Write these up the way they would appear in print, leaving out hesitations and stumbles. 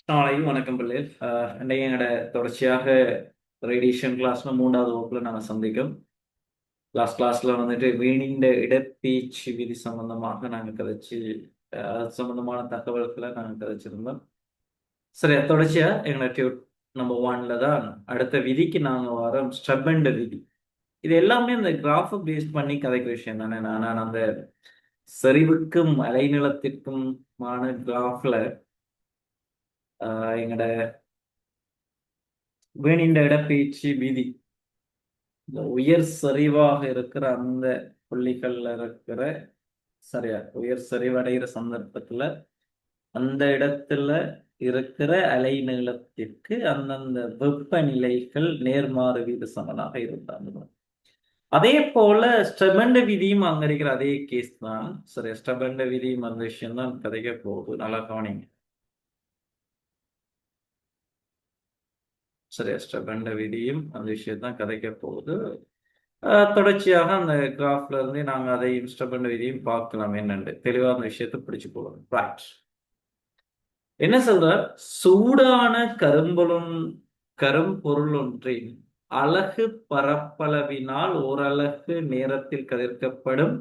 வணக்கம் பிள்ளைகள். இன்னைக்கு எங்களோட தொடர்ச்சியாக ரேடியேஷன் கிளாஸ்ல 3வது வகுப்புல நாங்கள் சந்திக்கும். கிளாஸ்ல வந்துட்டு வீணின் இடப்பெயர்ச்சி விதி சம்பந்தமாக நாங்கள் கதைச்சு அது சம்பந்தமான தகவல்களை நாங்கள் கதைச்சிருந்தோம். சரி, தொடர்ச்சியா எங்களோட டியூட் நம்பர் 1ல தான் அடுத்த விதிக்கு நாங்கள் வரோம். ஸ்டெபண்ட் விதி. இது எல்லாமே இந்த கிராஃபை பேஸ் பண்ணி கதைக்கிற விஷயம் தானே. நான் அந்த செறிவுக்கும் அலைநீளத்திற்குமான கிராஃப்ல எங்களோட வீணின் இடப்பெயர்ச்சி விதி இந்த உயர் சரிவாக இருக்கிற அந்த புள்ளிகள்ல இருக்கிற சரியா உயர் சரிவடைகிற சந்தர்ப்பத்துல அந்த இடத்துல இருக்கிற அலைநீளத்திற்கு அந்தந்த வெப்பநிலைகள் நேர்மாறு வீத சமனாக இருந்தாங்க. அதே போல ஸ்டெபண்ட விதியும் அங்க இருக்கிற அதே கேஸ் தான். சரி, ஸ்டெபண்ட விதியும் அந்த விஷயம் தான் கதைக்க போகுது. நல்லா கவனிங்க. சரி, ஸ்டெபண்ட விதியும் அந்த விஷயம் தான் கதைக்க போகுது. தொடர்ச்சியாக அந்த கிராஃப்ல இருந்து நாங்கள் அதை ஸ்டெபண்ட் விதியும் பார்க்கலாம் என்னன்னு தெளிவாக அந்த விஷயத்தை பிடிச்சு போகணும். ரைட், என்ன சொல்ற? சூடான கரும்பொருள் ஒன்றின் அலகு பரப்பளவினால் ஓரலகு நேரத்தில் கதிர்க்கப்படும்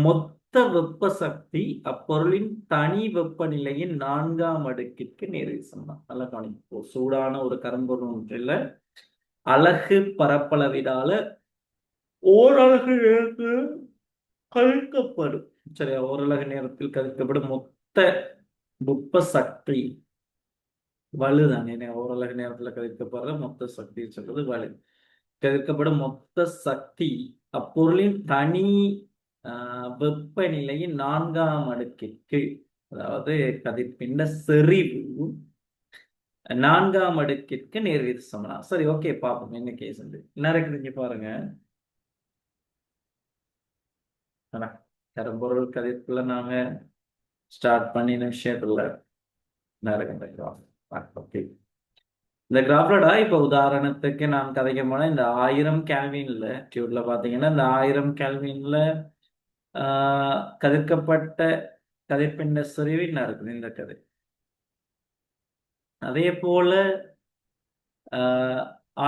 மொத்த வெப்ப சக்தி அப்பொருளின் தனி வெப்பநிலையின் 4ஆம் அடுக்கிற்கு நேர்விசனம். நல்லா கவனிப்போம். சூடான ஒரு கரும்பொருள் ஒன்றில் அலகு பரப்பளவினால ஓரலகு நேரத்தில் கழிக்கப்படும். சரியா, ஓரலகு நேரத்தில் கழிக்கப்படும் மொத்த வெப்ப சக்தி வலுதானே. ஓரலகு நேரத்தில் கழிக்கப்படுற மொத்த சக்தி சொல்றது வலு. கழிக்கப்படும் மொத்த சக்தி அப்பொருளின் தனி வெப்பநிலையின் 4ஆம் அடுக்கிற்கு, அதாவது கதிர்பிண்ட செறிவு 4ஆம் அடுக்கிற்கு நேர்விகித சமனா. சரி, ஓகே, பார்ப்போம் என்ன கேஸ் என்ன இருக்குது பாருங்க. கரும்பொருள் கதிர்ப்புல நாங்க ஸ்டார்ட் பண்ணின விஷயத்துல ஓகே. இந்த கிராஃப்லடா இப்ப உதாரணத்துக்கு நான் கதைக்க போனா இந்த 1000 கேல்வின்ல டியூப்ல பாத்தீங்கன்னா இந்த 1000 கேல்வின்ல கதிர்க்கப்பட்ட கதிர்பிண்ட செறிவு என்ன இருக்குது இந்த கதை. அதே போல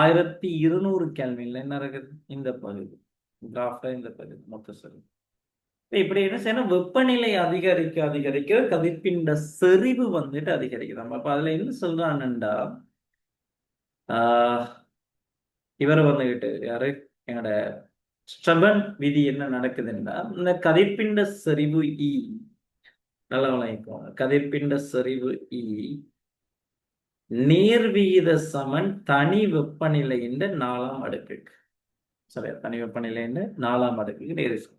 1200 கேல்வின்ல என்ன இருக்குது இந்த பகுதி. கிராஃப்ல இந்த பகுதி மொத்த செறிவு. இப்படி என்ன செய்யணும், வெப்பநிலை அதிகரிக்க அதிகரிக்க கதிர்பிண்ட செறிவு வந்துட்டு அதிகரிக்குது. நம்ம அப்ப அதுல என்ன சொல்றான்னுண்டா, இவர் வந்துகிட்டு யாரு, என்னோட ஸ்டெபன் விதி என்ன நடக்குதுன்னா, இந்த கதிர்பிண்ட செறிவு இ நல்லா வழங்கிக்கோங்க. கதிர்பிண்ட செறிவு இ நேர்விகித சமன் தனி வெப்பநிலையின் 4ஆம் அடுக்குக்கு. சரியா, தனி வெப்பநிலையின் 4ஆம் அடுக்குக்கு நேர் சமன்.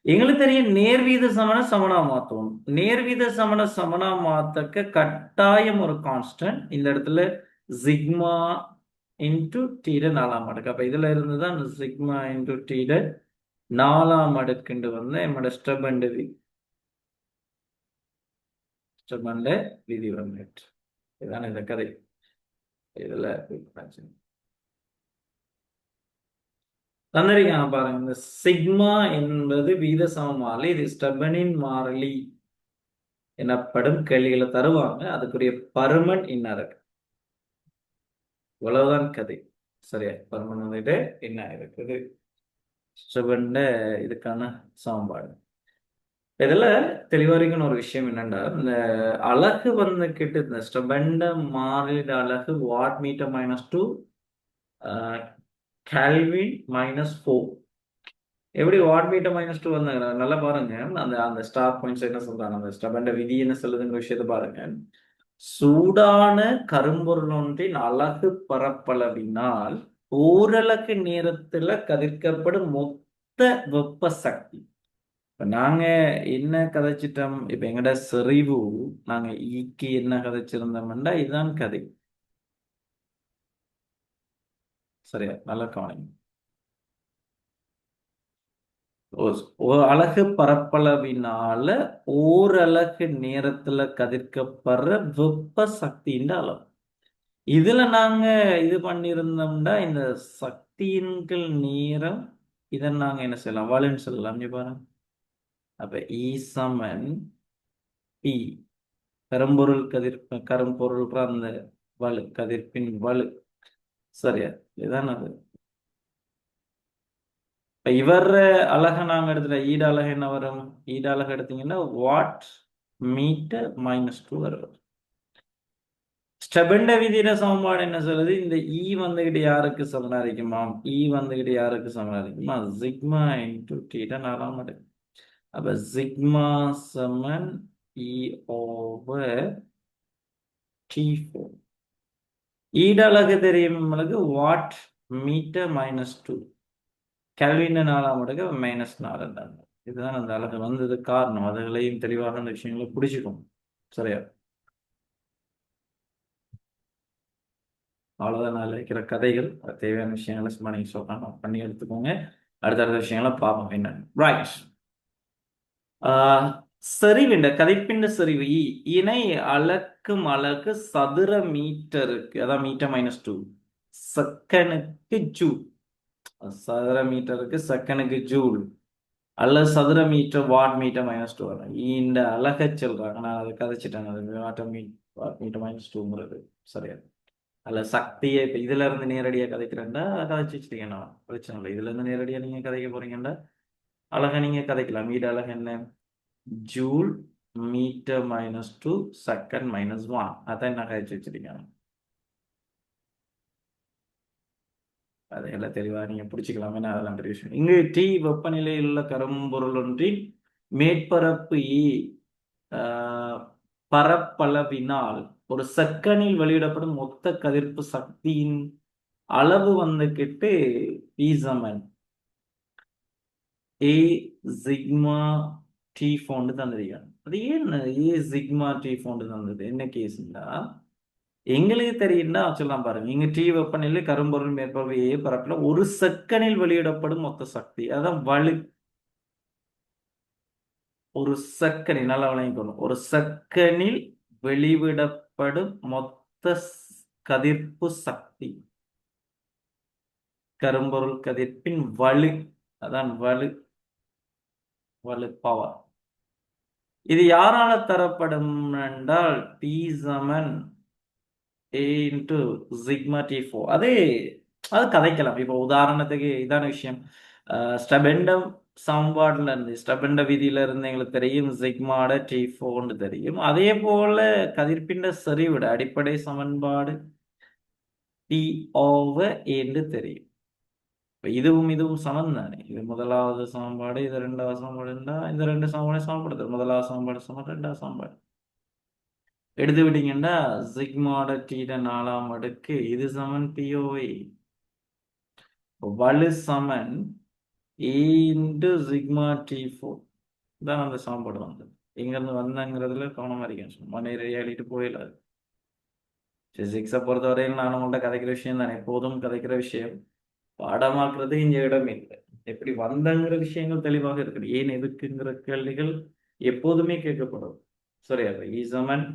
எங்களுக்கு தெரியும் நேர்வீத சமன சமனா மாத்தணும். நேர்வீத சமன சமனா மாத்தக்க கட்டாயம் ஒரு கான்ஸ்டன்ட் இந்த இடத்துல சிக்மா இன்டு டீட 4ஆம் அடுக்கு. அப்ப இதுல இருந்துதான் சிக்மா இன்டு டீட 4ஆம் அடுக்குண்டு வந்து நம்மளோட ஸ்டெபண்ட் விதி வந்துட்டு இதுதான் இந்த கதை. இதுல தந்திரிக்கான பாருங்க. இந்த சிக்மா என்பது வீத சமமாலை. இது ஸ்டெபனின் மாறிலி எனப்படும் கேள்விகளை தருவாங்க. அதுக்குரிய பருமன் என்ன இருக்கு, இவ்வளவுதான் கதை. சரியா, பருமன் வந்துட்டு என்ன இருக்குது ஸ்டெபன்ட இதுக்கான சமன்பாடு. இதுல தெளிவாரிக்கணும் ஒரு விஷயம் என்னன்னா, இந்த அலகு வந்துகிட்டு இந்த ஸ்டெபன்ட மாறிலிட அலகு வாட் மீட்டர் -2 கேல்வின் -4. எப்படி வாட் மீட்டர் -2 வந்து நல்லா பாருங்க. அந்த அந்த ஸ்டார் பாயிண்ட்ஸ் என்ன சொல்றாங்க, அந்த ஸ்டெபன்ட விதி என்ன சொல்லுதுங்கிற விஷயத்தை பாருங்க. சூடான கரும்பொருள் ஒன்றின் அலகு பரப்பளவினால் ஓரலகு நேரத்துல கதிர்க்கப்படும் மொத்த வெப்ப சக்தி. இப்ப நாங்க என்ன கதைச்சிட்டோம், இப்ப எங்கட செறிவு நாங்க ஈக்கு என்ன கதைச்சிருந்தோம்னா இதுதான் கதை. சரியா, நல்லா கவனிங்க. அலகு பரப்பளவினால ஓரலகு நேரத்துல கதிர்க்கப்படுற வெப்ப சக்தியின் அளவு. இதுல நாங்க இது பண்ணியிருந்தோம்னா இந்த சக்தியின்கள் நேரம் இதை நாங்க என்ன செய்யலாம், வலுன்னு சொல்லலாம். பாருங்க, அப்ப E = P கரும்பொருள் கரும்பொருள் அந்த வலு கதிர்ப்பின் வலு. சரியா? இதுதான் அது. இப்ப இவர் அலகை நாங்க எடுத்துல ஈட அலகு என்ன வரும்? ஈட அலகு எடுத்தீங்கன்னா வாட் மீட்டர் -2 வரும். ஸ்டெபெண்ட விதியில சமன்பாடு என்ன சொல்லுது? இந்த இ வந்துகிட்டு யாருக்கு சமனா இருக்குமா? இ வந்துகிட்டு யாருக்கு சமனா இருக்குமா? சிக்மா இன்டு டீட்டா 4ஆம் அடுக்கு. அப்ப சிக்மா சமன் இ ஓவர் T4. ஈட அலகு தெரியும் நம்மளுக்கு வாட் மீட்டர் -2. கெல்வின் 4ஆம் அடுக்கு -4 தான். இதுதான் அந்த அலகு வந்தது காரணம். அதுகளையும் தெளிவாக அந்த விஷயங்களை பிடிச்சிக்கும். சரியா? அவ்வளோதான் நான் இருக்கிற கதைகள். தேவையான விஷயங்களை சும்மா நீங்கள் சொல்லலாம் பண்ணி எடுத்துக்கோங்க. அடுத்தடுத்த விஷயங்களை பார்ப்போம் என்ன. ரைட். செறிவிண்ட கதிர்ப்பிண்ட செறிவு இ இணை அளக்கும் அலகு சதுர மீட்டருக்கு, அதான் மீட்டர் -2 செகண்டுக்கு ஜூல். சதுர மீட்டருக்கு செகண்டுக்கு ஜூல் அல்லது சதுர மீட்டர் வாட் மீட்டர் -2 வரும். இந்த அலகை சொல்றாங்க. நான் அதை கதைச்சிட்டேன். அது வாட் மீட்டர் -2ங்கிறது சரியா? அல்ல சக்தியை இப்போ இதுல இருந்து நேரடியாக கதைக்கிறேன்டா கதைச்சு வச்சுட்டீங்கன்னா பிரச்சனை இல்லை. இதுல இருந்து நேரடியாக நீங்க கதைக்க போறீங்கன்னா அழகா நீங்க கதைக்கலாம். மீட அழகு என்ன? Joule metre -2 second -1. அதான் என்ன கதைச்சு வச்சிருக்கீங்க. அதையெல்லாம் தெளிவாக நீங்க பிடிச்சிக்கலாமே. அதெல்லாம் பெரிய விஷயம். இங்கு டி வெப்பநிலையில் உள்ள கரும்பொருள் ஒன்றின் மேற்பரப்பு இ பரப்பளவினால் ஒரு செகண்டில் வெளியிடப்படும் மொத்த கதிர்ப்பு சக்தியின் அளவு வந்துகிட்டு E சமன் ஏ சிக்மா டி ஃபோண்டு தந்திருக்காங்க. அது ஏன் ஏ சிக்மா டி ஃபோண்டு தந்தது? என்ன கேஸ்னா எங்களுக்கு தெரியும்னா சொல்லலாம் பாருங்க. இங்க டி வெப்பநிலை கரும்பொருள் மேற்பரப்பு ஏ பரப்புல ஒரு செகண்டில் வெளியிடப்படும் மொத்த சக்தி, அதான் வலு. ஒரு செகண்டில் நல்லா விளங்கிக்கணும். ஒரு செகண்டில் வெளிவிடப்படும் மொத்த கதிர்ப்பு சக்தி, கரும்பொருள் கதிர்ப்பின் வலு, அதான் வலு, வலு பவர். இது யாரால தரப்படும் என்றால் P சமன் A இன்டு சிக்மா T4. அது கதைக்கலாம். இப்போ உதாரணத்துக்கு இதான விஷயம். ஸ்டபெண்டம் சமன்பாடுல இருந்து ஸ்டபெண்ட விதியில இருந்து எங்களுக்கு தெரியும் சிக்மாட T4 தெரியும். அதே போல கதிர்ப்பிண்ட செறிவிட அடிப்படை சமன்பாடு P ஓவர் A தெரியும். இதுவும் இதுவும் சமம் தானே. இது முதலாவது சமன்பாடு, இது ரெண்டாவது சமன்பாடு. இந்த ரெண்டு சமன்பாடு சமப்படுத்தும். முதலாவது சமன்பாடு சமம், ரெண்டாவது சமன்பாடு எடுத்து விட்டீங்கன்னா சிக்மாட டீட 4ஆம் அடுக்கு இது சமன் பிஓஐ வலு சமன் ஏ இன்டு சிக்மா T4 தான் அந்த சமன்பாடு வந்தது. எங்கிருந்து வந்தங்கிறதுல கவனமா இருக்கேன். சும்மா நேரடியாக எழுதிட்டு போயிடாது. பிசிக்ஸை பொறுத்தவரையில் நான் உங்கள்கிட்ட கதைக்கிற விஷயம் தானே, எப்போதும் கதைக்கிற விஷயம். பாடமாக்குறது இங்க இடம் இல்லை. எப்படி வந்தங்கிற விஷயங்கள் தெளிவாக இருக்குது. ஏன் எதுக்குங்கிற கேள்விகள் எப்போதுமே கேட்கப்படும். சரியா? இ சமன்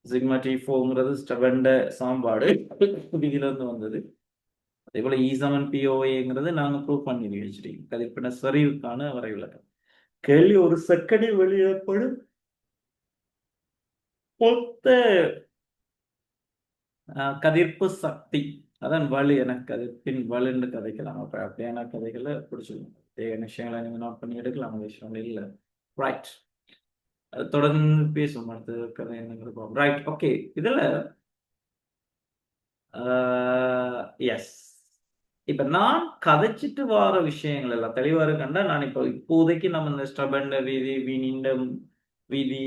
சிக்மா T4ங்கிறது ஸ்டெபெண்ட சமன்பாடு விதியிலிருந்து வந்தது. அதே போல இ சமன் பிஓஏங்கிறது நாங்க ப்ரூவ் பண்ணி வச்சிருக்கோம். கதிர்ப்பின சரிவுக்கான வரைவிலக்கம். கேள்வி ஒரு செகண்டில் வெளியிடப்படும் மொத்த கதிர்ப்பு சக்தி, அதான் வலு என கதிர்ப்பின் வலுன்னு கதைக்கலாம். அப்ப அப்படியான கதைகளை பிடிச்சிக்கணும். தேவையான விஷயங்களை நீங்க நோட் பண்ணி எடுக்கலாம். அந்த விஷயங்கள் இல்லை. ரைட். தொடர்ந்து பேசுவோம். அடுத்த கதை என்னங்கிறது. ரைட். ஓகே. இதுல எஸ், இப்ப நான் கதைச்சிட்டு வர விஷயங்கள் எல்லாம் தெளிவா இருக்கண்டா. நான் இப்போதைக்கு நம்ம இந்த ஸ்டபெண்ட வீதி வீணிண்ட வீதி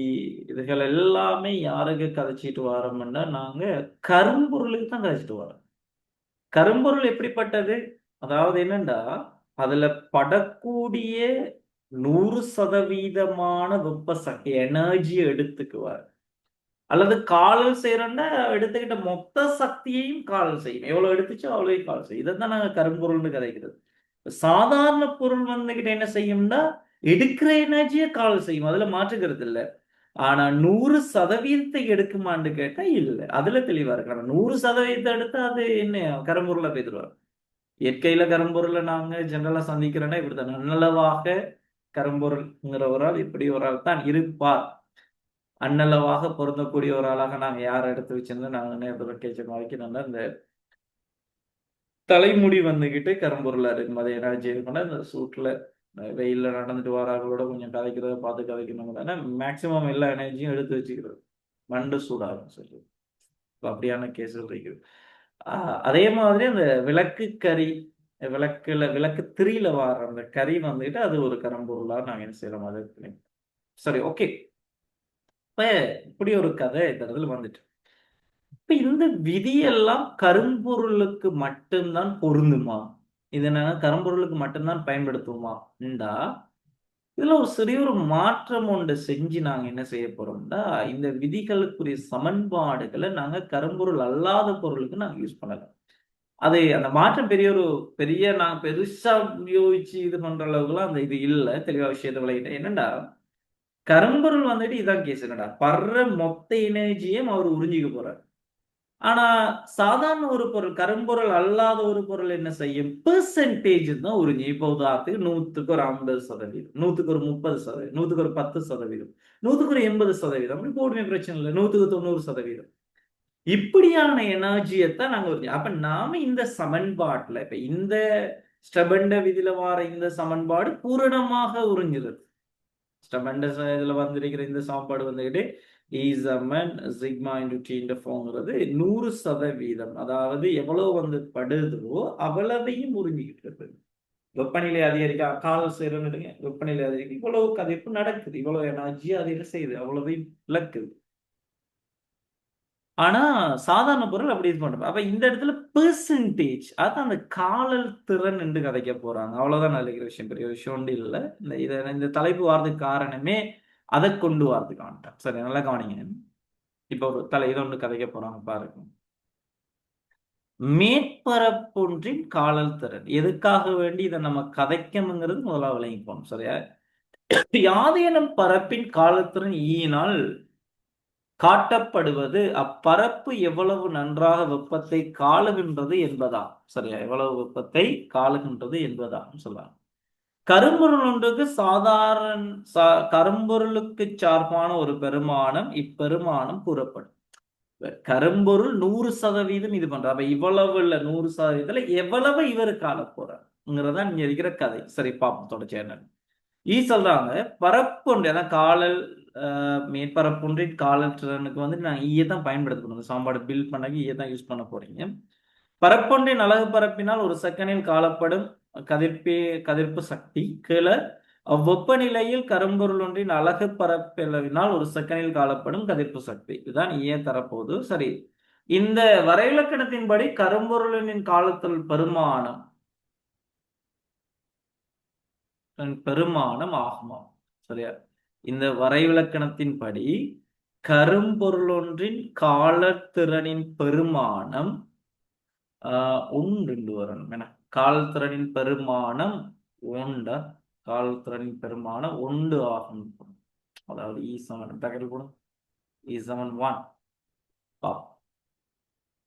இதுகள் எல்லாமே யாருக்கு கதைச்சிட்டு வரோம்னா நாங்க கரும்பொருளுக்கு தான் கதைச்சிட்டு வரோம். கரும்பொருள் எப்படிப்பட்டது? அதாவது என்னண்டா அதுல படக்கூடிய 100% வெப்ப சக்தி எனர்ஜி எடுத்துக்குவார். அல்லது காலல் செய்யறோம்னா எடுத்துக்கிட்ட மொத்த சக்தியையும் காலல் செய்யும். எவ்வளவு எடுத்துச்சோ அவ்வளவு கால் செய்யும். இதைத்தான் நாங்க கரும்பொருள்னு கதைக்கிறது. சாதாரண பொருள் வந்துகிட்ட என்ன செய்யும்னா எடுக்கிற எனர்ஜியை கால் செய்யும். அதுல மாற்றுக்கிறது இல்லை. ஆனா 100% எடுக்குமான்னு கேட்டா இல்ல. அதுல தெளிவா இருக்கு. 100% எடுத்தா அது என்ன கரும்பொருளை பெய்துருவார். இயற்கையில கரும்பொருளை நாங்க ஜெனரலா சந்திக்கிறோன்னா இப்படித்தான். நன்னளவாக கரும்பொருள்ங்கிற ஒரு ஆள் இப்படி ஒரு ஆள் தான் இருப்பார். அன்னளவாக பொருந்தக்கூடிய ஒரு ஆளாக நாங்க யாரை எடுத்து வச்சிருந்தோம் நாங்க நேரத்தில் கேட்க வைக்கணும்னா இந்த தலைமுடி வந்துகிட்டு கரும்பொருளா இருக்கும். அதை எனர்ஜி இருக்கணும். இந்த சூட்ல வெயில்ல நடந்துட்டு வராங்களோட கொஞ்சம் கதைக்கிறத பார்த்து கதைக்கணும். ஏன்னா மேக்சிமம் எல்லா எனர்ஜியும் எடுத்து வச்சுக்கிறது. மண்டு சூடாகும் சொல்லி. அப்படியான கேஸ்கள் இருக்குது. அதே மாதிரி அந்த விளக்கு கரி விளக்கு திரியில வார அந்த கறி வந்துட்டு அது ஒரு கரும்பொருளா நாங்க என்ன செய்யறோம் அது சரி ஓகே. இப்ப இப்படி ஒரு கதை இந்த இடத்துல வந்துட்டு இப்ப இந்த விதியெல்லாம் கரும்பொருளுக்கு மட்டும்தான் பொருந்துமா? இதை நாங்க கரும்பொருளுக்கு மட்டும்தான் பயன்படுத்துவோமா? இந்தா இதுல ஒரு சிறிய ஒரு மாற்றம் ஒன்று செஞ்சு நாங்க என்ன செய்ய போறோம்னா, இந்த விதிகளுக்குரிய சமன்பாடுகளை நாங்க கரும்பொருள் அல்லாத பொருளுக்கு நாங்க யூஸ் பண்ணலாம். அது அந்த மாற்றம் பெரிய நான் பெருசா யோசிச்சு இது பண்ற அளவுக்குலாம் அந்த இது இல்ல. தெளிவா விஷயத்த விளக்கிட்டேன். என்னன்னா, கரும்பொருள் வந்துட்டு இதான் கேஸ் என்னடா, படுற மொத்த எனர்ஜியும் அவர் உறிஞ்சிக்க போறார். ஆனா, சாதாரண ஒரு பொருள், கரும்பொருள் அல்லாத ஒரு பொருள் என்ன செய்யும்? பெர்சென்டேஜ் தான் உறிஞ்சும். இப்போ உதாரணத்துக்கு 100க்கு ஒரு 50%, 100க்கு ஒரு 30%, 100க்கு ஒரு 10%, 100க்கு ஒரு 80%. அப்படி போடுமே பிரச்சனை இல்ல. 100க்கு 90%. இப்படியான எனர்ஜியத்தான் நாங்க அப்ப நாம இந்த சமன்பாட்டுல, இப்ப இந்த ஸ்டெபண்ட விதியில வார இந்த சமன்பாடு பூரணமாக உறிஞ்சிருது. ஸ்டெபண்ட இதுல வந்திருக்கிற இந்த சமன்பாடு வந்துகிட்டு ஈசமன் சிக்மா இன்டு டி இந்த ஃபார்ம்ங்கிறது 100%. அதாவது எவ்வளவு வந்து படுதோ அவ்வளவையும் உறிஞ்சிக்கிட்டு இருக்குது. வெப்பநிலை அதிகரிக்க கால் சேருன்னு வெப்பநிலை அதிகரிக்க இவ்வளவு கதைப்பு நடக்குது. இவ்வளவு எனர்ஜி அது என்ன செய்யுது? அவ்வளவையும் இழக்குது. ஆனா, சாதாரண பொருள் அப்படி இது பண்றோம். அப்ப இந்த இடத்துல பெர்சென்டேஜ் அதான் அந்த காலல் திறன் என்று கதைக்க போறாங்க. அவ்வளவுதான் நான் நினைக்கிற விஷயம். பெரிய விஷயம் ஒன்றும் இல்ல. இந்த தலைப்பு வாரதுக்கு காரணமே அதை கொண்டு வரதுக்கான்ட்டேன். சரி நல்லா கவனிங்க. இப்ப ஒரு இது ஒன்று கதைக்க போறாங்க பாருங்க. மேற்பரப்பொன்றின் காலல் திறன். எதுக்காக வேண்டி இதை நம்ம கதைக்கணுங்கிறது முதலாவது விளங்கி போகணும். சரியா? யாதேனும் பரப்பின் காலத்திறன் ஈயினால் காட்டப்படுவது அப்பரப்பு எவ்வளவு நன்றாக வெப்பத்தை காளுகின்றது என்பதாம். சரியா? எவ்வளவு வெப்பத்தை காளுகின்றது என்பதாம் சொல்லலாம். கரும்பொருள் ஒன்றுக்கு கரும்பொருளுக்கு சார்பான ஒரு பெருமானம் இப்பெருமானம் கூறப்படும். கரும்பொருள் 100% இது பண்ற. அப்ப இவ்வளவு இல்ல 100%ல எவ்வளவு இவர் காண போறாருங்கிறதா நீங்க இருக்கிற கதை. சரி பாப்போம் தொடர்ச்சி என்ன சொல்றாங்க. பரப்பொன்று அதான் காலல் மேற்பரப்பொன்றின் காலல் திறனுக்கு வந்து நான் ஈயை தான் பயன்படுத்தணும். சாம்பாடு பில்ட் பண்ண ஈயை தான் யூஸ் பண்ண போறீங்க. பரப்பொன்றின் அலகு பரப்பினால் ஒரு செகண்டில் காலப்படும் கதிர்ப்பு சக்தி கீழே அவ்வெப்பநிலையில் கரும்பொருள் ஒன்றின் அலகு பரப்பளவினால் ஒரு செகண்டில் காலப்படும் கதிர்ப்பு சக்தி. இதுதான் ஈய தரப்போது. சரி, இந்த வரைவிலக்கணத்தின்படி கரும்பொருளின் காலத்தில் பெருமானம் ஆகுமா? சரியா? இந்த வரைவிலக்கணத்தின்படி கரும்பொருளொன்றின் காலத்திறனின் பெருமானம் ஒன்று வரணும். என காலத்திறனின் பெருமானம் ஒண்டா காலத்திறனின் பெருமானம் ஒன்று ஆகும். அதாவது ஈசமன் தகவல் கூட ஈசமன் 1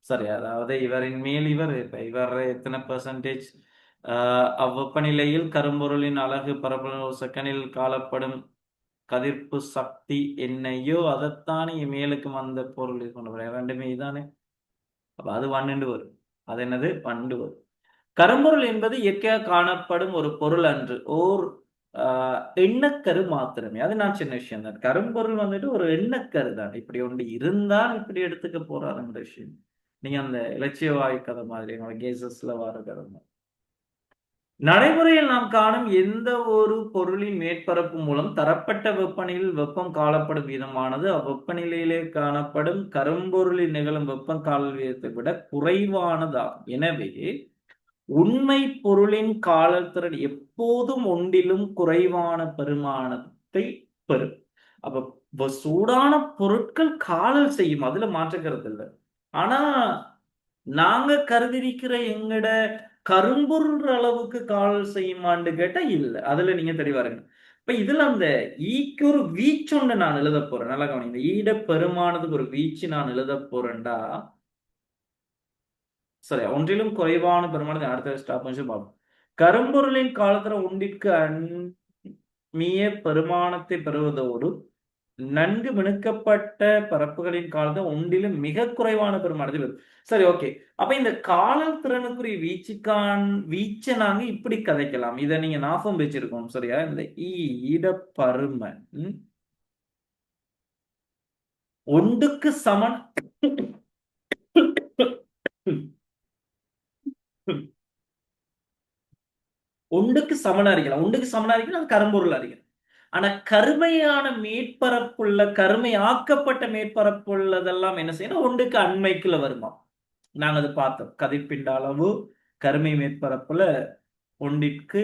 சரி. அதாவது இவரின் மேல் இவர் எத்தனை பெர்சன்டேஜ் அவ்வெப்பநிலையில் கரும்பொருளின் அலகு பரப்பளவு செகண்டில் காலப்படும் கதிர்ப்பு சக்தி என்னையோ அதைத்தானே மேலுக்கு வந்த பொருள் இது கொண்டு வர ரெண்டுமே இதானே. அப்ப அது 1 வரும். அது என்னது 1 வரும். கரும்பொருள் என்பது இயற்கையாக காணப்படும் ஒரு பொருள் அன்று ஓர் எண்ணக்கரு மாத்திரமே. அது நான் சின்ன விஷயம் தான். கரும்பொருள் வந்துட்டு ஒரு எண்ணக்கரு தான். இப்படி ஒன்று இருந்தால் இப்படி எடுத்துக்க போறாருங்கிற விஷயம். நீங்க அந்த இலட்சிய வாயு கதை மாதிரி என்னோட கேசஸ்ல வர கதை. நடைமுறையில் நாம் காணும் எந்த ஒரு பொருளின் மேற்பரப்பு மூலம் தரப்பட்ட வெப்பநிலையில் வெப்பம் காணப்படும் வீதமானது அவ்வெப்பநிலையிலே காணப்படும் கரும்பொருளில் நிகழும் வெப்பம் காணல் வீதத்தை விட குறைவானதாகும். எனவே உண்மை பொருளின் காலத்திறன் எப்போதும் ஒன்றிலும் குறைவான பெருமானத்தை பெறும். அப்ப சூடான பொருட்கள் காலல் செய்யும். அதுல மாற்றுக்கிறது இல்லை. ஆனா நாங்க கருதிருக்கிற எங்கட கரும்பொருள் அளவுக்கு காலல் செய்யுமான்னு கேட்டா இல்ல. அதுல நீங்க தெளிவா இருங்க. இப்ப இதுல அந்த ஈக்கு ஒரு வீச்சொண்டு நான் எழுத போறேன். நல்லா கவனிங்க. இந்த ஈட பெருமானதுக்கு ஒரு வீச்சு நான் எழுத போறேன்டா. சரி, ஒன்றிலும் குறைவான பெருமானத்தை அடுத்த ஸ்டாப் பார்ப்போம். கரும்பொருளின் காலத்துல ஒன்றிற்கு அந்நிய பெருமானத்தை பெறுவதோடு நன்கு மினுக்கப்பட்ட பரப்புகளின் காலத்தை ஒன்றிலும் மிக குறைவான பெருமானத்தில் வரும். சரி, ஓகே. அப்ப இந்த காலல் திறனுக்குரிய வீச்சை நாங்க இப்படி கதைக்கலாம். இதை நீங்க ஞாபகம் வச்சிருக்கோம். சரியா? இந்த இடப்பருமன் ஒன்றுக்கு சமன் ஒன்றுக்கு சமனா இருக்கலாம். ஒன்றுக்கு சமனா இருக்கலாம், அது கரும்பொருள் அறிக்கலாம். ஆனா கருமையான மேற்பரப்புள்ள கருமை ஆக்கப்பட்ட மேற்பரப்புள்ளதெல்லாம் என்ன செய்யணும், ஒன்றுக்கு அண்மைக்குள்ள வருமா. நாங்க அதை பார்த்தோம். கதிர்பிண்ட அளவு கருமை மேற்பரப்புல ஒன்றிற்கு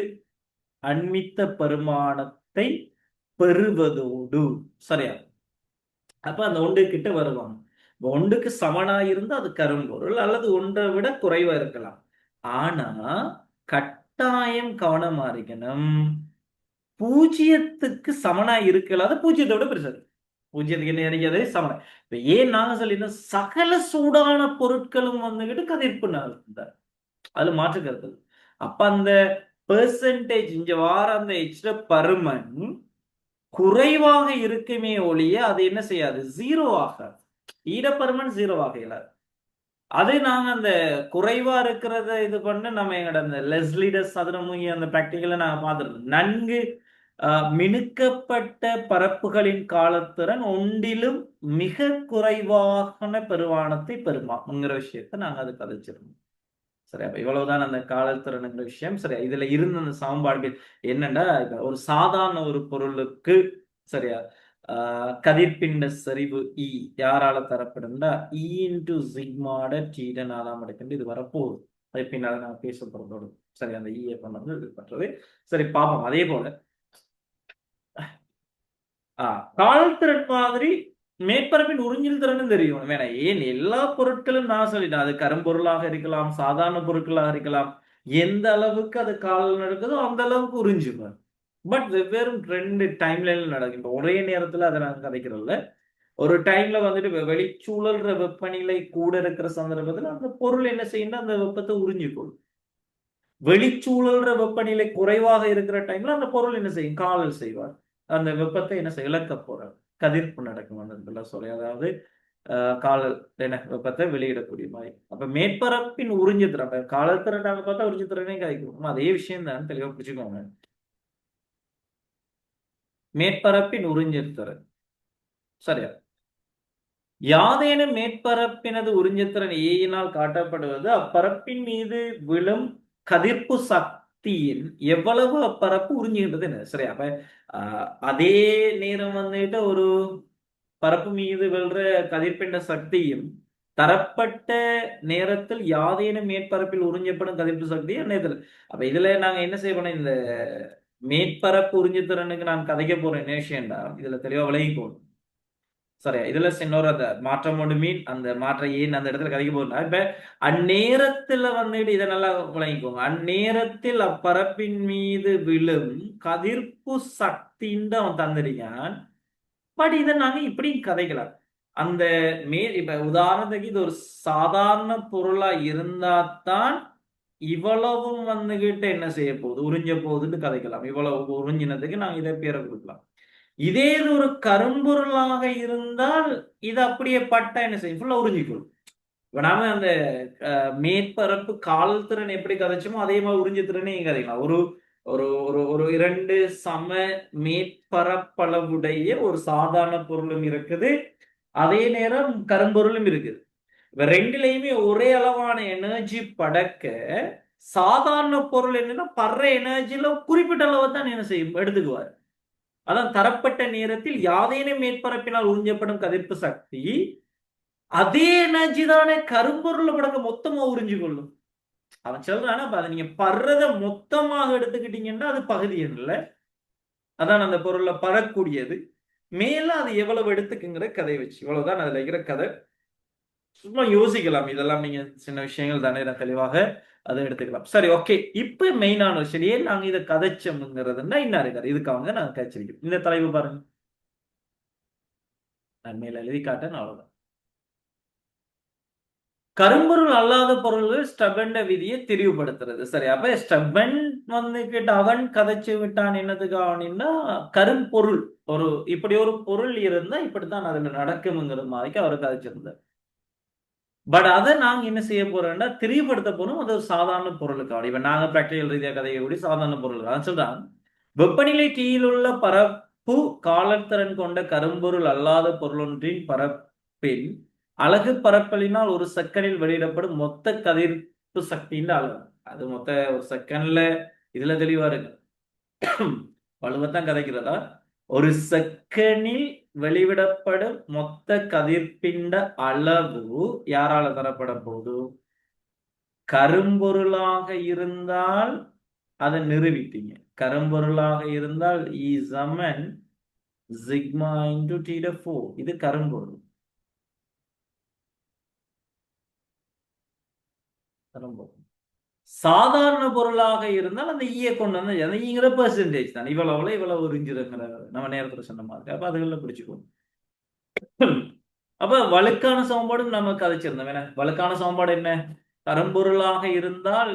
அண்மித்த பெருமானத்தை பெறுவதோடு. சரியா? அப்ப அந்த ஒன்று கிட்ட வருவாங்க. ஒன்றுக்கு சமனா இருந்தா அது கரும்பொருள், அல்லது ஒன்றை விட குறைவா இருக்கலாம். ஆனா கட்டாயம் கவனமா இருக்கணும், பூஜ்ஜியத்துக்கு சமனா இருக்கலாம். அது பூஜ்ஜியத்தை விட பெருசு. பூஜ்ஜியத்துக்கு என்ன அறியாது சமனா. இப்ப ஏன் நாங்க சொல்லியிருந்தோம், சகல சூடான பொருட்களும் வந்துகிட்டு கதிர்ப்பு இருந்தார், அது மாற்று கருத்து. அப்ப அந்த பெர்சன்டேஜ் இங்க வார அந்த எக்ஸ்ட்ரா பருமன் குறைவாக இருக்குமே ஒழிய அது என்ன செய்யாது, ஜீரோ ஆகாது. ஈரப்பருமன் ஜீரோ ஆகலாது. அது நாங்க அந்த குறைவா இருக்கிறத இது பண்ண நம்ம எங்கட அந்த லெஸ்லிடஸ் சதுரமுகி அந்த பிராக்டிக்கல நாங்க பார்த்துருக்கோம். நன்கு மினுக்கப்பட்ட பரப்புகளின் காலத்திறன் ஒன்றிலும் மிக குறைவான பெருவானத்தை பெறுமாங்கிற விஷயத்த நாங்க அது கதைச்சிருந்தோம். சரி, அப்ப இவ்வளவுதான் அந்த காலத்திறனுங்கிற விஷயம். சரி, இதுல இருந்த அந்த சமன்பாடுகள் என்னன்னா, இப்ப ஒரு சாதாரண ஒரு பொருளுக்கு சரியா கதிர்பிண்ட சரிவு இ யாரால தரப்படும்னா இ இன்டு சிக்மாட டீட 4 மடங்கு இது வரப்போகுது. அது பின்னால நான் பேச போறதோடு. சரி, அந்த இ பண்ணது இது பண்றது. சரி, பாப்போம். அதே போல கால்திறன் மாதிரி மேற்பரப்பின் உறிஞ்சில் திறனும் தெரியும். வேணா ஏன் எல்லா பொருட்களும் நான் சொல்லிட்டேன். அது கரும்பொருளாக இருக்கலாம், சாதாரண பொருட்களாக இருக்கலாம். எந்த அளவுக்கு அது கால் நடக்குதோ அந்த அளவுக்கு உறிஞ்சுவேன். பட் வெவ்வேறு 2 டைம்லைன்ல நடக்கும். இப்போ ஒரே நேரத்துல அதை நான் கதைக்கிறதில்ல. ஒரு டைம்ல வந்துட்டு வெளிச்சூழல்ற வெப்பநிலை கூட இருக்கிற சந்தர்ப்பத்துல அந்த பொருள் என்ன செய்யணும், அந்த வெப்பத்தை உறிஞ்சிக்கொள்ளும். வெளிச்சூழல்ற வெப்பநிலை குறைவாக இருக்கிற டைம்ல அந்த பொருள் என்ன செய்யும், காவல் செய்வார். அந்த வெப்பத்தை என்ன செய்ய இழக்க போறார். கதிர்ப்பு நடக்கும் அந்த இடத்துல சொல்லி, அதாவது காலல் என்ன வெப்பத்தை வெளியிடக்கூடிய மாதிரி. அப்ப மேற்பரப்பின் உறிஞ்சு திறன், காலல் திறன் நாங்க பார்த்தா உறிஞ்சு திறனே கதைக்கும். அதே விஷயம் தான், தெளிவா புரிச்சுக்கோங்க. மேற்பரப்பின் உறிஞ்சு திறன் சரியா? யாதேனும் மேற்பரப்பினது உறிஞ்சுத்திறன் ஏயினால் காட்டப்படுவது அப்பரப்பின் மீது விழும் கதிர்ப்பு சக்தியின் எவ்வளவு அப்பரப்பு உறிஞ்சுகின்றது என்ன. சரியா? அப்ப அதே நேரம் வந்துட்டு ஒரு பரப்பு மீது விழுற கதிர்பிண்ட சக்தியும் தரப்பட்ட நேரத்தில் யாதேனும் மேற்பரப்பில் உறிஞ்சப்படும் கதிர்ப்பு சக்தி நேரத்தில். அப்ப இதுல நாங்க என்ன செய்யணும், இந்த மேற்பரப்பு உறிஞ்சுத்திறனுக்கு நான் கதைக்க போற என்ன விஷயம்டா, இதுல தெளிவா விளங்கிக்கணும். சரி, இதுல இன்னொரு அந்த மாற்றம் ஒன்று மீன் அந்த மாற்றம் ஏன் அந்த இடத்துல கதைக்க போறா. இப்ப அந்நேரத்துல வந்துட்டு இதை நல்லா விளங்கிக்கோங்க. அந்நேரத்தில் அப்பரப்பின் மீது விழும் கதிர்ப்பு சக்தின்னு அவன் தந்திருக்கான். பட் இதை நாங்க இப்படி கதைக்கலாம். அந்த இப்ப உதாரணத்துக்கு இது ஒரு சாதாரண பொருளா இருந்தாத்தான் இவ்வளவும் வந்துகிட்டு என்ன செய்ய போகுது, உறிஞ்ச போகுதுன்னு கதைக்கலாம். இவ்வளவு உறிஞ்சினதுக்கு நாங்க இதை பேரை கொடுக்கலாம். இதே இது ஒரு கரும்பொருளாக இருந்தால் இது அப்படியே பட்டா என்ன செய்யும், ஃபுல்லா உறிஞ்சிக்கொள்ளும். இப்ப நாம அந்த மேற்பரப்பு கால் திறன் எப்படி கதைச்சோமோ அதே மாதிரி உறிஞ்சு திறனையும் கதைக்கலாம். ஒரு ஒரு ஒரு ஒரு 2 சம மேற்பரப்பளவுடைய ஒரு சாதாரண பொருளும் இருக்குது, அதே நேரம் கரும்பொருளும் இருக்குது. இப்ப ரெண்டுலையுமே ஒரே அளவான எனர்ஜி படக்க சாதாரண பொருள் என்னன்னா படுற எனர்ஜில குறிப்பிட்ட அளவை தான் என்ன செய்யும், எடுத்துக்குவார். அதான் தரப்பட்ட நேரத்தில் யாதேனும் மேற்பரப்பினால் உறிஞ்சப்படும் கதிர்ப்பு சக்தி அதே எனர்ஜி தானே கரும்பொருள் படக்க மொத்தமா உறிஞ்சு கொள்ளும். அவன் சொல்றான், அதை நீங்க படுறத மொத்தமாக எடுத்துக்கிட்டீங்கன்னா அது பகுதி இல்ல, அதான் அந்த பொருள்ல படக்கூடியது. மேல அது எவ்வளவு எடுத்துக்குங்கிற கதை வச்சு, இவ்வளவுதான் அதுல இருக்கிற கதை. சும்மா யோசிக்கலாம், இதெல்லாம் நீங்க சின்ன விஷயங்கள் தானே, தெளிவாக அதை எடுத்துக்கலாம். சரி, ஓகே. இப்ப மெயினான விஷயம் ஏன் நாங்க இதை கதைச்சோம்ங்கிறதுனா என்ன இருக்காது, இதுக்காக நாங்க கதைச்சிருக்கோம். இந்த தலைவு பாருங்க, நான் மேல எழுதி காட்டேன், அவ்வளவுதான். கரும்பொருள் அல்லாத பொருள்கள் ஸ்டபெண்ட விதியை திரிவுபடுத்துறது. சரி, அப்ப ஸ்டபென் வந்துகிட்டு அவன் கதைச்சு விட்டான் என்னதுக்கு அவனின்னா கரும்பொருள் ஒரு இப்படி ஒரு பொருள் இருந்தா இப்படித்தான் அதுல நடக்கும்ங்கிற மாதிரிக்கு அவர் கதைச்சிருந்தார். பட் அதை நாங்க என்ன செய்ய போறோம்னா திரிவுபடுத்த போறோம். அது ஒரு சாதாரண பொருளுக்கு இப்ப நாங்க பிராக்டிகல் ரீதியா கதைக்கக்கூடிய சாதாரண பொருள் அதான் சொல்றான். வெப்பநிலை Tயில் உள்ள பரப்பு காலத்திறன் கொண்ட கரும்பொருள் அல்லாத பொருளொன்றின் பரப்பில் அலகு பரப்பலினால் ஒரு செகண்டில் வெளியிடப்படும் மொத்த கதிர்ப்பு சக்தியின் அளவு. அது மொத்த ஒரு செகண்ட்ல இதுல தெளிவா இருக்கு. வலுவத்தான் கதைக்கிறதா ஒரு செகண்டில் வெளிவிடப்படும் மொத்த கதிர்ப்பிண்ட அளவு யாரால தரப்பட போகுது? கரும்பொருளாக இருந்தால் அதை நிரூபிப்பீங்க. கரும்பொருளாக இருந்தால் E சமன் சிக்மா இன்டு T4. இது கரும்பொருள். கரும்பொருள் சாதாரண பொருளாக இருந்தால் அந்த ஈய கொண்டு வந்து அந்த ஈங்கிற பெர்சன்டேஜ் தான். இவ்வளவு உறிஞ்சிருங்கிற நம்ம நேரத்துல சொன்ன மாதிரி. அப்ப அதுகளில் பிடிச்சுக்கோ. அப்ப வழுக்கான சமன்பாடும் நம்ம கதைச்சிருந்தோம். வேணா வழுக்கான சமன்பாடு என்ன? கரும்பொருளாக இருந்தால்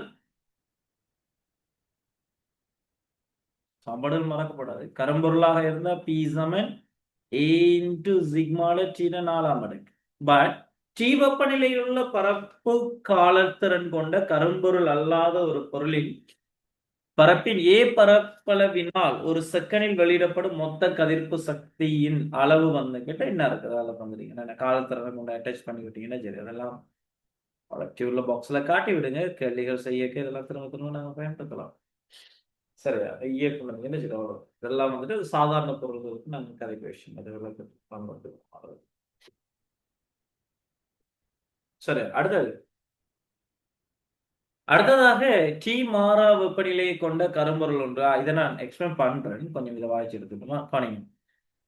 சமன்பாடுகள் மறக்கப்படாது. கரும்பொருளாக இருந்தால் P சமன் A இன்டு சிக்மால T 4 மடங்கு. பட் T வெப்பநிலையில் உள்ள பரப்பு காலத்திறன் கொண்ட கரும்பொருள் அல்லாத ஒரு பொருளின் பரப்பின் A பரப்பளவினால் ஒரு செகண்டில் வெளியிடப்படும் மொத்த கதிர்ப்பு சக்தியின் அளவு வந்துகிட்ட என்ன இருக்குது? அதில் வந்துட்டீங்கன்னா காலத்திறனை கொண்டு அட்டாச் பண்ணி விட்டீங்கன்னா சரி, அதெல்லாம் டியூப்ல பாக்ஸ்ல காட்டி விடுங்க. கேள்விகள் செய்யக்க இதெல்லாம் திரும்ப திரும்ப நாங்கள் பயன்படுத்தலாம். சரி, இயக்குனர் என்ன செய்ய அவ்வளோ இதெல்லாம் வந்துட்டு சாதாரண பொருள்களுக்கு நாங்கள் கதைக்க விஷயம் அது பயன்படுத்துவோம். சரி, அடுத்ததாக T மாறா வெப்பநிலையை கொண்ட கரும்பொருள் ஒன்று. இதை நான் எக்ஸ்பிளைன் பண்றேன், கொஞ்சம் இதை வாய்ச்சி எடுத்துக்கணுமா பாருங்க.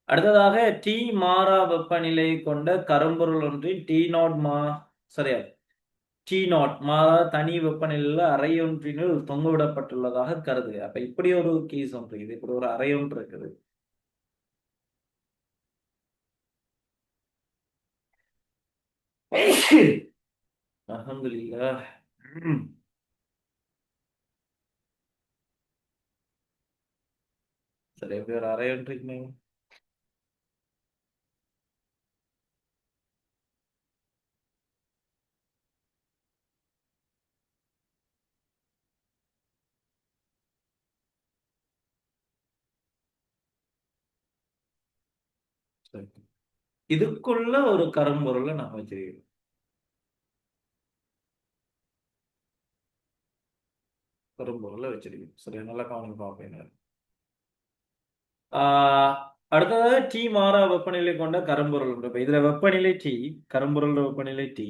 அடுத்ததாக T மாறா வெப்பநிலையை கொண்ட கரும்பொருள் ஒன்றின் சரியா T0 மாறா தனி வெப்பநிலையில் அறையொன்றினுள் தொங்கவிடப்பட்டுள்ளதாக கருதுக. அப்ப இப்படி ஒரு கேஸ் ஒன்று இருக்குது. இப்படி ஒரு அறையொன்று இருக்குது. அல்ஹம்துலில்லாஹ். சரி, எப்படி ஒரு அறையொன்று இருக்குமே. சரி. இதுக்குள்ள ஒரு கரும்பொருளை நான் வச்சிருக்கேன். கரும்பொருளை வச்சிருக்கேன். சரி, நல்லா கவனிக்க பார்ப்பேன். அடுத்ததாக T மாறா வெப்பநிலை கொண்ட கரும்பொருள் உண்டு. இப்ப இதுல வெப்பநிலை T, கரும்பொருள் வெப்பநிலை T,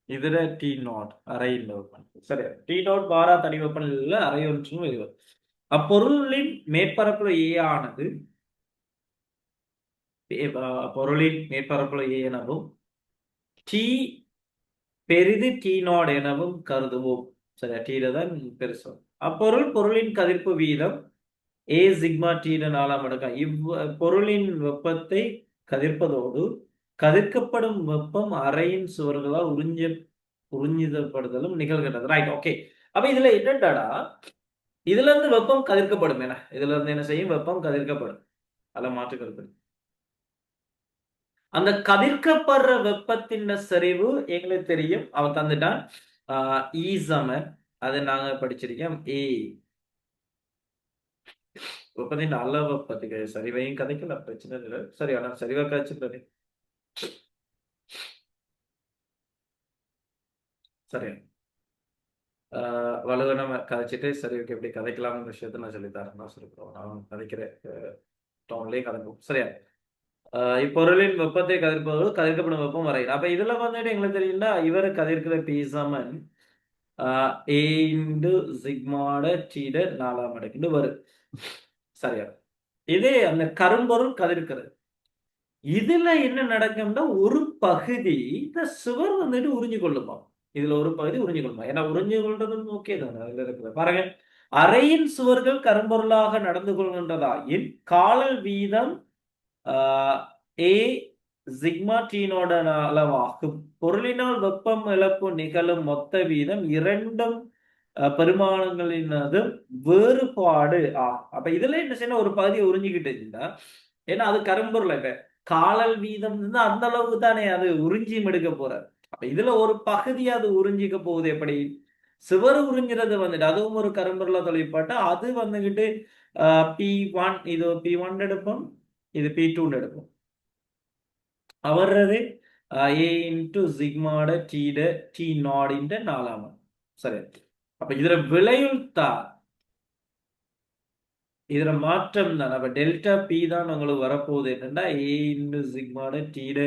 இதுல T0 அறையில் வெப்பநிலை. சரி, T0 மாறா தனி வெப்பநிலையில் அறையொன்றும் இது. அப்பொருளின் மேற்பரப்பு A ஆனது பொருளின் மேற்பரப்பு A எனவும் T பெரிது T0 எனவும் கருதுவோம். சரியா, T தான் பெருசு. அப்பொருள் பொருளின் கதிர்ப்பு வீதம் A சிக்மா T 4 மடங்கு. பொருளின் வெப்பத்தை கதிர்ப்பதோடு கதிர்க்கப்படும் வெப்பம் அறையின் சுவர்களால் உறிஞ்சிதப்படுதலும் நிகழ்கிறது. Right, okay. அப்ப இதுல என்னடாடா இதுல இருந்து வெப்பம் கதிர்க்கப்படும். இதுல இருந்து என்ன செய்யும்? வெப்பம் கதிர்க்கப்படும். அல்ல மாற்றுக்கிறது. அந்த கதிர்க்கப்படுற வெப்பத்தின் செறிவு எங்களுக்கு தெரியும். அவன் தந்துட்டான். E சமன் அதை நாங்க படிச்சிருக்கோம். A வெப்பத்தின் அளவு பத்தி சரிவையும் கதைக்கல, பிரச்சனை இல்லை. சரி, ஆனா சரிவா கதைச்சு சரி. வலுவை நம்ம கதைச்சிட்டு சரி ஓகே எப்படி கதைக்கலாம்னு விஷயத்த நான் சொல்லித்தரேன் தான் சொல்லிக்கிறோம். நான் கதைக்கிற டவுன்லேயே கதைக்கும். சரியா, இப்பொருளின் வெப்பத்தை கதிர்ப்பதோடு கதிர்க்கப்படும் வெப்பம் வரையும். அப்ப இதுல வந்துட்டு எங்களுக்கு தெரியும்னா இவரு கதிர்க்கிற P சமன் A இன்டு சிக்மாட T 4 மடங்கு வரும். சரியா, இதே அந்த கரும்பொருள் கதிர்க்கிறது. இதுல என்ன நடக்கும்னா ஒரு பகுதி இந்த சுவர் வந்துட்டு உறிஞ்சு கொள்ளுமா. இதுல ஒரு பகுதி உறிஞ்சு கொள்ளுமா. ஏன்னா உறிஞ்சு கொள்றது ஓகே தானே. அதுல இருக்கிற பாருங்க, அறையின் சுவர்கள் கரும்பொருளாக நடந்து கொள்கின்றதாயின் காலல் வீதம் A சிக்மா டீனோட அளவாகும். பொருளினால் வெப்பம் இழப்பு நிகழும் மொத்த வீதம் இரண்டும் பெருமானங்களினது வேறுபாடு ஆகும். அப்ப இதுல என்ன செய்யணும், ஒரு பகுதியை உறிஞ்சிக்கிட்டு இருந்தா, ஏன்னா அது கரும்பொருள். இப்ப காலல் வீதம் இருந்தா அந்த அளவுக்கு தானே அது உறிஞ்சியும் எடுக்க போறாரு. அப்ப இதுல ஒரு பகுதி அது உறிஞ்சிக்க போகுது. எப்படி சிவரு உறிஞ்சுறது வந்துட்டு அதுவும் ஒரு கரும்பொருளா தொழிற்பட்டா அது வந்துகிட்டு P1 இது P1 எடுப்போம், இது P2 எடுப்போம். அவரது A இன்டு சிக்மாட டீட டி நாடின்ற 4 சரி. அப்ப இதுல விளையுள்தா இதுல மாற்றம் தான். அப்ப டெல்டா பி தான் உங்களுக்கு வரப்போகுது. என்னன்னா ஏ இன்டு சிக்மாட டீட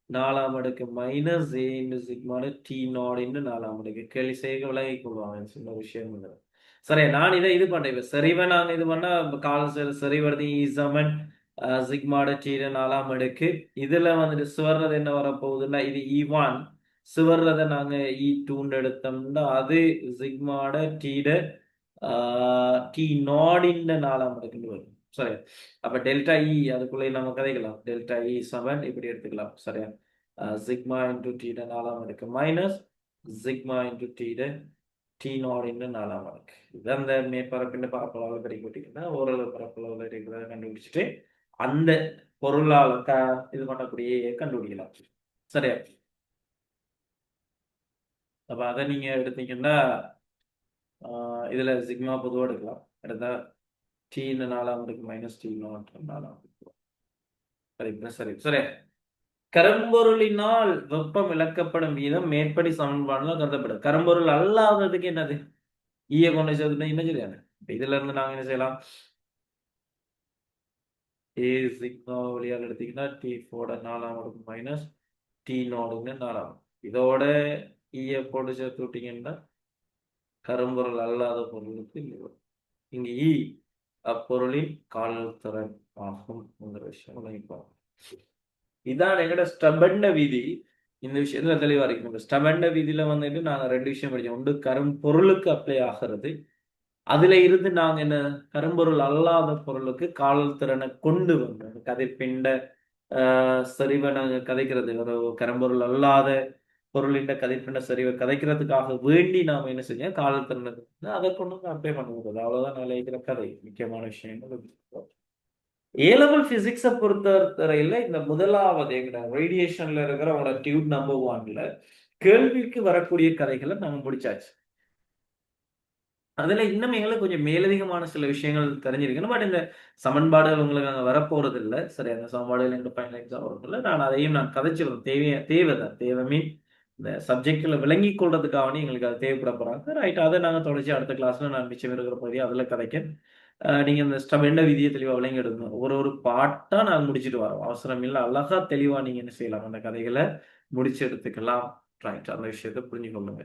4 மைனஸ் ஏ இன்டு சிக்மாட டி நாட் இன்டு 4 கேள்வி செய்க விலகி கொள்வாங்க. சின்ன விஷயம் இல்லை. சரி, நான் இதை இது பண்றேன். இப்ப சரிவை நாங்க இது பண்ணா கால சரிவர்த்தி சமன் சிக்மாட டீட 4 இதுல வந்துட்டு சுவர்றது என்ன வரப்போகுதுன்னா இது E1 சுவர்றதை நாங்க E2 எடுத்தோம்னா அது சிக்மாட டீட டி நாடின் 4 வரும். சரி, அப்ப டெல்டா இ அதுக்குள்ளே நம்ம கதைக்கலாம். டெல்டா இ சமன் இப்படி எடுத்துக்கலாம். சரியா, சிக்மா இன்டு டீட 4 மைனஸ் சிக்மா இன்டு டீட டி நாடின் 4 இது அந்த மேற்பரப்பின் பரப்பளவு கிடைக்கிட்டீங்கன்னா ஓரளவு பரப்பளவு இருக்கிறத கண்டுபிடிச்சிட்டு அந்த பொருளால இது பண்ணக்கூடிய கண்டுபிடிக்கலாம். சரியா, அப்ப அதை நீங்க எடுத்தீங்கன்னா இதுல சிக்மா பொதுவாக எடுக்கலாம். எடுத்தா டி இந்த 4 மைனஸ் டி நாட் 4 சரி சரி சரி. கரும்பொருளினால் வெப்பம் இழக்கப்படும் வீதம் மேற்படி சமன்பாடுல கருதப்படும். கரும்பொருள் அல்லாததுக்கு என்னது, ஈய கொண்டு சேர்த்துட்டா என்ன சரியாது. இதுல இருந்து நாங்க என்ன செய்யலாம், ஏ சிக்மா வழியாக எடுத்தீங்கன்னா T4 மைனஸ் டி நாடுங்க 4 இதோட ஈய போட்டு சேர்த்து விட்டீங்கன்னா கரும்பொருள் அல்லாத பொருளுக்கு இங்க அப்பொருளின் காலல் திறன் ஆகும் விஷயம் விளங்கிப்பாங்க. இதான் எங்கட ஸ்டபண்ட விதி. இந்த விஷயத்துல தெளிவா இருக்கணும். ஸ்டபண்ட விதியில வந்துட்டு நாங்க 2 விஷயம் படிச்சோம். ஒன்று கரும்பொருளுக்கு அப்ளை ஆகிறது. அதுல இருந்து நாங்க என்ன கரும்பொருள் அல்லாத பொருளுக்கு காலல் திறனை கொண்டு வந்தோம். கதைப்பிண்ட சரிவை நாங்க கதைக்கிறது ஒரு கரும்பொருள் அல்லாத பொருளின் கதைப்பிண்ட சரிவை கதைக்கிறதுக்காக வேண்டி நாம என்ன செஞ்சோம், காலல் திறனை அதை கொண்டு வந்து அப்ளை பண்ணுறது. அவ்வளவுதான் நான் இருக்கிற கதை. முக்கியமான விஷயங்கள் ஏலெவல் பிசிக்ஸை பொறுத்தவரையில இந்த முதலாவது எங்க ரேடியேஷன்ல இருக்கிற அவங்களோட டியூப் நம்பர் 1ல கேள்விக்கு வரக்கூடிய கதைகளை நாங்க முடிச்சாச்சு. அதுல இன்னும் எங்களுக்கு கொஞ்சம் மேலதிகமான சில விஷயங்கள் தெரிஞ்சிருக்கணும். பட் இந்த சமன்பாடுகள் உங்களுக்கு அங்க வரப்போறது இல்லை. சரி, அந்த சமன்பாடுகள் எங்க ஃபைனல் எக்ஸாம் வரதில்லை. நான் அதையும் நான் கதைச்சிருந்தேன். தேவைதான் தேவை மீன் இந்த சப்ஜெக்ட்ல விளங்கி கொள்றதுக்காக எங்களுக்கு அது தேவைப்பட போறாங்க. ரைட், அதை நாங்க தொடர்ச்சி அடுத்த கிளாஸ்ல நான் மிச்சம் இருக்கிற பகுதி அதுல கதைக்க நீங்க இந்த ஸ்டபெண்ட விதியை தெளிவா விளங்கி எடுக்கணும். ஒரு பாட்டா நான் முடிச்சுட்டு வரோம். அவசரம் இல்லை, அழகா தெளிவா நீங்க என்ன செய்யலாம், அந்த கதைகளை முடிச்சு எடுத்துக்கலாம். ரைட், அந்த விஷயத்தை புரிஞ்சு கொள்ளுங்க.